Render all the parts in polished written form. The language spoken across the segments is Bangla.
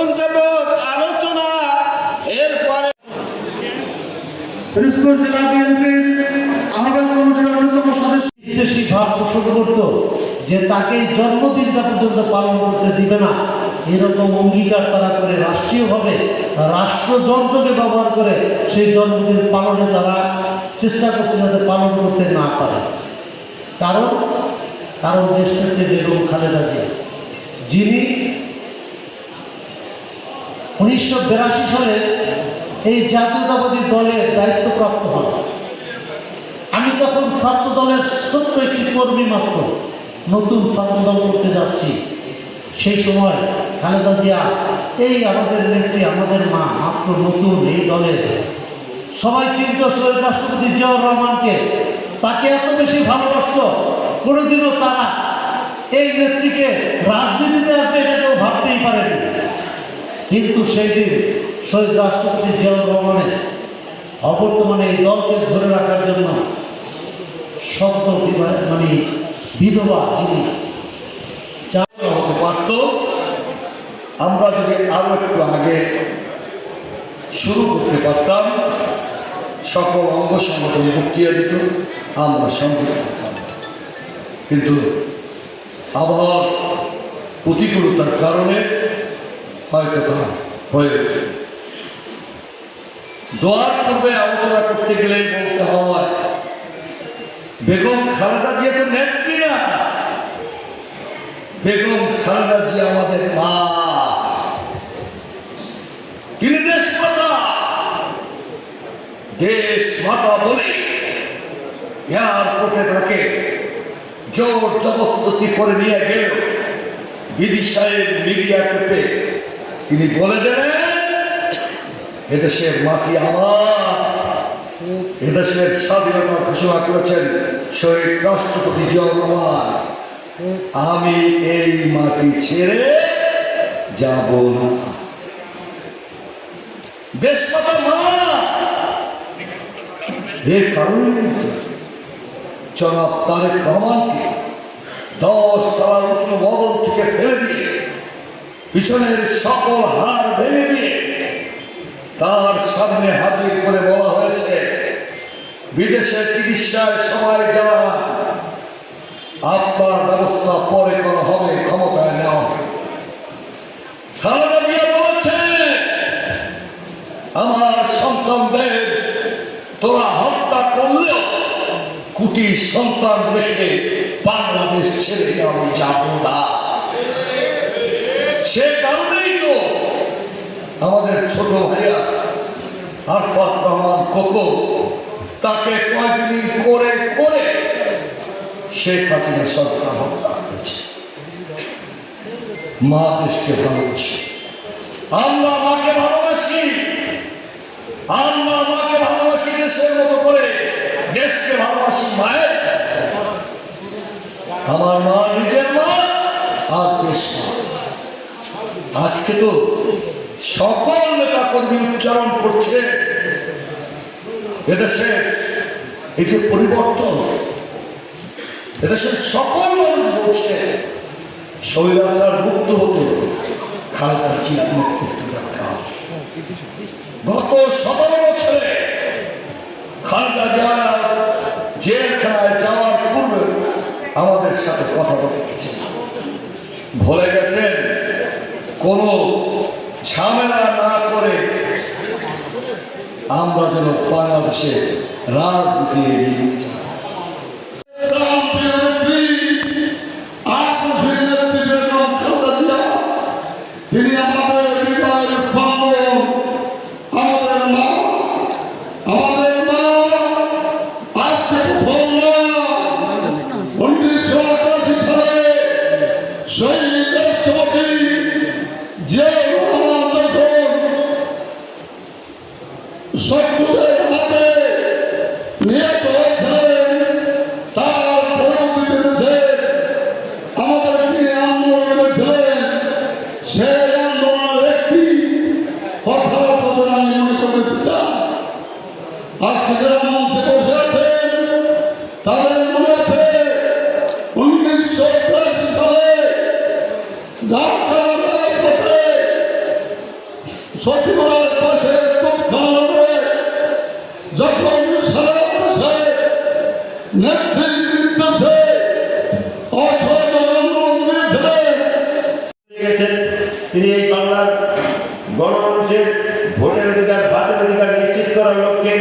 কিছুক্ষণ যাবৎ আলোচনা এরপরে পিরোজপুর জেলা বিএনপির আহ্বায়ক কমিটির অন্যতম সদস্য বিদেশি ভাব পোষণ করত যে তাকে জন্মদিনটা পর্যন্ত পালন করতে দিবে না, এরকম অঙ্গীকার তারা করে রাষ্ট্রীয়ভাবে রাষ্ট্রযন্ত্রকে ব্যবহার করে সেই জন্মদিন পালনে তারা চেষ্টা করছে যাতে পালন করতে না পারে। কারণ দেশনেত্রী বেগম খালেদা জিয়া, যিনি 1982 সালে এই জাতীয়তাবাদী দলের দায়িত্বপ্রাপ্ত হন। আমি তখন ছাত্র দলের ছোট্ট একটি কর্মী মাত্র, নতুন ছাত্র দল করতে যাচ্ছি। সেই সময় খালেদা জিয়া, এই আমাদের নেত্রী, আমাদের মা, মাত্র নতুন এই দলের, সবাই চিন্ত শহীদ রাষ্ট্রপতি জিয়াউর রহমানকে, তাকে এত বেশি ভালোবাসত, কোনোদিনও তারা এই নেত্রীকে রাজনীতিতে আসবে এটা কেউ ভাবতেই পারেনি। কিন্তু সেই দিন শহীদ রাষ্ট্রপতি জিয়াউর রহমানের অবর্তমানে এই দলকে ধরে রাখার জন্য সত্য মানে বিধবা যিনি হতে পারত। আমরা যদি আরো একটু আগে শুরু করতে পারতাম, সকল অঙ্গ সংগঠন বক্তৃতা দিত, আমরা সঙ্গে থাকতাম। কিন্তু আবহাওয়ার প্রতিকূলতার কারণে হয়তো তা হয়ে ওঠে। দোয়ার পূর্বে আলোচনা করতে গেলে বলতে হয়, বেগম খালেদা জিয়া তো নেত্রী না, বেগম খালেদা জিয়া আমাদের মা। তিনি দেশ মাতা, দেশ মাতা বলে এয়ারপোর্টে তাকে জোর জবরদস্তি করে নিয়ে গেল। বিদিশাহের মিডিয়া করতে তিনি বলে দিলেন, এদেশের মাটি আমার, এদেশের স্বাধীনতা ঘোষণা করেছেন শহীদ রাষ্ট্রপতি জিয়াউর রহমান। আমি এই মাটি ছেড়ে যাব না। দেশমাতা মা, এই কারণে জনাব তারেক রহমানকে 10 তলার উঁচু ভবন থেকে ফেলে দিয়ে, পিছনের সকল হার ভেঙে দিয়ে তার সামনে হাজির করে বলা হয়েছে, বিদেশে চিকিৎসায় সবাই যান, আপনার ব্যবস্থা পরে করা হবে, ক্ষমতায় নেওয়া হবে। খালেদা জিয়া বলেছে, আমার সন্তানদের তোরা হত্যা করলেও কুটি সন্তান রেখে বাংলাদেশ ছেড়ে আমি যাব না। সে কারণেই তো আমাদের ছোট ভাইয়া আরফাত রহমান কোকো, তাকে পয়জনিং করে করে শেখ হাসিনা সরকার হত্যা করেছে। মা দেশকে ভালোবাসি, আমরা মাকে ভালোবাসি, আমরা মাকে ভালোবাসি দেশের মতো করে, দেশকে ভালোবাসি মায়ের। আমার মা নিজের মা আর দেশ মা। আজকে তো সকল নেতা কর্মী উচ্চারণ করছে, এদেশে এই যে পরিবর্তন, এদেশের সকল মানুষ বলছে স্বৈরাচার মুক্ত হতো, খালেদা জিয়া মুক্ত করতে দরকার। গত 17 বছরে খালেদা জিয়া জেলখানায় যাওয়ার পূর্বে আমাদের সাথে কথা বলেছে, ভুলে গেছেন কোনো ঝামেলা না করে আমরা যেন বাংলাদেশে রাজনীতি এগিয়ে যাই। তিনি আমাদের হৃদয়ের স্পন্দন, আমাদের মা, আমাদের মা। আজকে প্রথম না, 1988 সালে শহীদ রাষ্ট্রপতি জিয়াউর রহমান যখন শত্রুদের হাতে নিহত হয়েছিলেন, তার পরবর্তীতে দেশে আমাদের তিনি আন্দোলন করেছিলেন। সেই আন্দোলনের একটি কথার কথা আমি মনে করতে চাই। আজকে যারা মঞ্চে বসে আছেন তাদের মনে আছে 1983 সালে ঢাকার রাজপথে সচিবালয়ের পাশে তোপখানা যখন সারা দেশে নেতৃত্ব দিতেছে অসহযোগ আন্দোলন দিয়েছিলেন। তিনি এই বাংলার গণমানুষের ভোটের অধিকার, ভাতের অধিকার নিশ্চিত করার লক্ষ্যে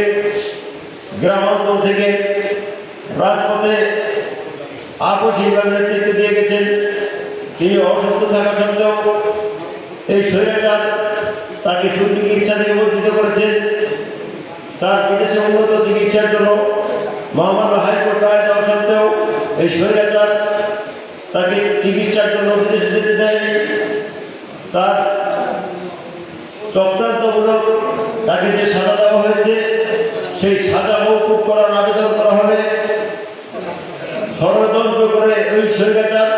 গ্রামাঞ্চল থেকে রাজপথে আপসীভাবে নেতৃত্ব দিয়ে গেছেন। তিনি অসুস্থ থাকা সত্ত্বেও এই স্বৈরাচার তাকে সুচিকিৎসা থেকে বঞ্চিত করেছেন। তার বিদেশে উন্নত চিকিৎসার জন্য মহামান্য হাইকোর্ট রায় দেওয়া সত্ত্বেও এই স্বৈরাচার তাকে চিকিৎসার জন্য বিদেশে যেতে দেয়নি। তার চক্রান্তমূলক তাকে যে সাজা দেওয়া হয়েছে সেই সাজা মৌকুফ করার আবেদন করা হবে। ষড়যন্ত্র করে ওই স্বৈরাচার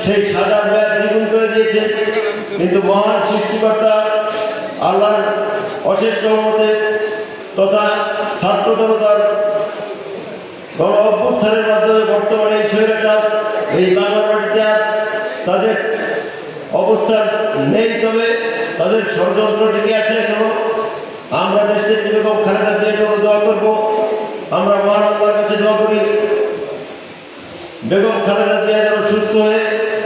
সেই সাজার মেয়াদ দ্বিগুণ করে দিয়েছে। কিন্তু মহান সৃষ্টিকর্তা আল্লাহর অশেষ রহমতে তথা ছাত্র জনতার গণ অভ্যুত্থানের মাধ্যমে বর্তমানে এই স্বৈরাচার এই বাংলা মাটিতে তাদের অবস্থান নেই, তবে তাদের ষড়যন্ত্র টিকে আছে এখনো। আমরা দেশের বেগম খালেদা জিয়ার জন্য দোয়া করব। আমরা মহান আল্লাহর কাছে দোয়া করি বেগম খালেদা জিয়া যেন সুস্থ হয়ে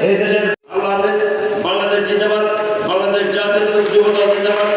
এই দেশের আল্লাহ হাফেজ। বাংলাদেশ জিন্দাবাদ, বাংলাদেশ জাতীয়তাবাদী যুব দল জিন্দাবাদ।